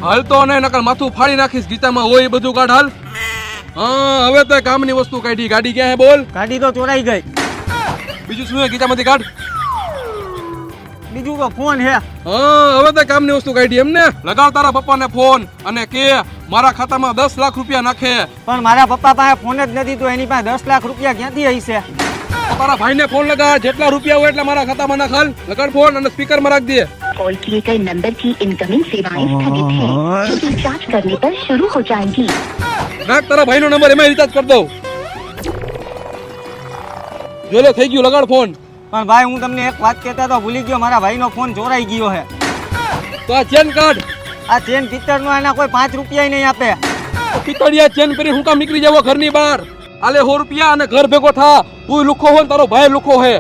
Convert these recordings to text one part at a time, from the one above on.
હાલતો ને નકર માથું ફાડી નાખીશ. ગીતામાં હોય એ બધું કાઢ હાલ. હા હવે તો કામની વસ્તુ કાઢી. ગાડી ક્યાં હે બોલ? ગાડી તો ચોરાઈ ગઈ. બીજું શું હે ગીતામાંથી કાઢ? બીજું તો ફોન હે. હા હવે તો કામની વસ્તુ કાઢી એમ ને. લગાવ તારા પપ્પાને ફોન અને કે મારા ખાતામાં 10 લાખ રૂપિયા નાખે. પણ મારા પપ્પા પાસે ફોન જ નથી તો એની પાસે 10 લાખ રૂપિયા ક્યાંથી હશે? તારા ભાઈને ફોન લગા. જેટલા રૂપિયા હોય એટલા મારા ખાતામાં નાખ હાલ. લગાડ ફોન અને સ્પીકરમાં રાખ દે. कॉल किए गए नंबर की इनकमिंग सेवाएं स्थगित है, जो रिचार्ज करने पर शुरू हो जाएंगी। નાખ તારા ભાઈનો નંબર, એમાં રિચાર્જ કરી દઉં. જો લે થઈ ગયું. લગાડ ફોન. પણ ભાઈ હું તમને એક વાત કહેતા તો ભૂલી ગયો, મારા ભાઈનો ફોન ચોરાઈ ગયો છે. તો આ ચેન કાઢ. આ ચેન પિત્તળનો એના કોઈ 5 રૂપિયા નહીં આપે. પિતળિયા ચેન કરી હું કામ નીકળી જાવ ઘરની બહાર? આલે 100 રૂપિયા અને ઘર ભેગો થા. તું લુખો હોય ને તારો ભાઈ લુખો હે.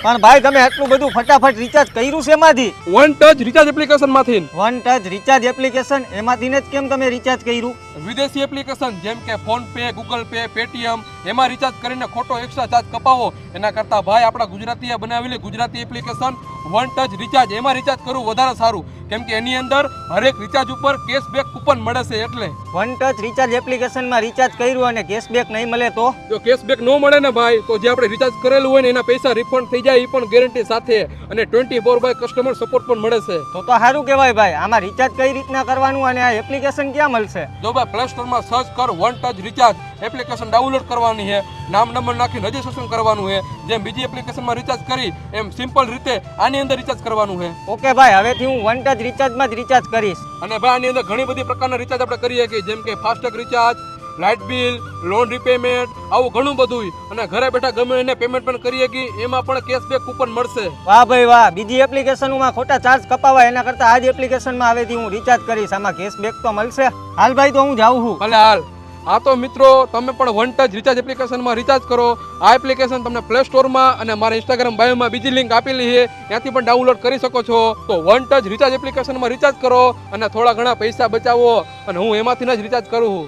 પણ ભાઈ તમે આટલું બધું ફટાફટ રિચાર્જ કર્યું છે એમાંથી? વન ટચ રિચાર્જ એપ્લિકેશન માંથી. વન ટચ રિચાર્જ એપ્લિકેશન એમાંથી જ કેમ તમે રિચાર્જ કર્યું? વિદેશી એપ્લિકેશન જેમ કે phone pay, Google pay, Paytm એમાં રિચાર્જ કરીને ખોટો એક્સ્ટ્રા ચાર્જ કપાવો એના કરતા ભાઈ આપણા ગુજરાતીએ બનાવેલી Gujarati application one touch recharge એમાં રિચાર્જ કરવું વધારે સારું. કેમ કે એની અંદર હરેક રિચાર્જ ઉપર કેશબેક કૂપન મળે છે. એટલે વન ટચ રિચાર્જ એપ્લિકેશનમાં રિચાર્જ કર્યું અને કેશબેક નહીં મળે તો? જો કેશબેક ન મળે ને ભાઈ તો જે આપણે રિચાર્જ કરેલું હોય ને એના પૈસા રિફંડ થઈ જાય એ પણ ગેરંટી સાથે અને 24/7 કસ્ટમર સપોર્ટ પણ મળે છે. તો સારું કહેવાય ભાઈ. આમાં રિચાર્જ કઈ રીતના કરવાનું અને આ એપ્લિકેશન ક્યાં મળશે? જો ભાઈ પ્લે સ્ટોરમાં સર્ચ કર one touch recharge application download કરવાની છે. નામ નંબર નાખી રજીસ્ટ્રેશન કરવાનું છે. જેમ બીજી એપ્લિકેશનમાં રિચાર્જ કરી એમ સિમ્પલ રીતે આની અંદર રિચાર્જ કરવાનું છે. ઓકે ભાઈ, હવેથી હું વન ટચ રિચાર્જમાં જ રિચાર્જ કરીશ. અને ભાઈ આની અંદર ઘણી બધી પ્રકારના રિચાર્જ આપણે કરીએ કે જેમ કે FASTag recharge, light bill, loan repayment, આવું ઘણું બધું. અને ઘરે બેઠા ગમે એને પેમેન્ટ પણ કરીએ કે એમાં પણ કેશબેક કૂપન મળશે. વાહ ભાઈ વાહ. બીજી એપ્લિકેશનોમાં ખોટા ચાર્જ કપાવાય એના કરતા આ જ એપ્લિકેશનમાં હવેથી હું રિચાર્જ કરીશ. આમાં કેશબેક તો મળશે. હાલ ભાઈ તો હું જાઉં છું. ભલે હાલ. હા તો મિત્રો તમે પણ વન ટચ રિચાર્જ એપ્લિકેશનમાં રિચાર્જ કરો. આ એપ્લિકેશન તમને પ્લે સ્ટોરમાં અને મારા ઇન્સ્ટાગ્રામ બાયોમાં બીજી લિંક આપેલી છે ત્યાંથી પણ ડાઉનલોડ કરી શકો છો. તો વન ટચ રિચાર્જ એપ્લિકેશનમાં રિચાર્જ કરો અને થોડા ઘણા પૈસા બચાવો. અને હું એમાંથી જ રિચાર્જ કરું છું.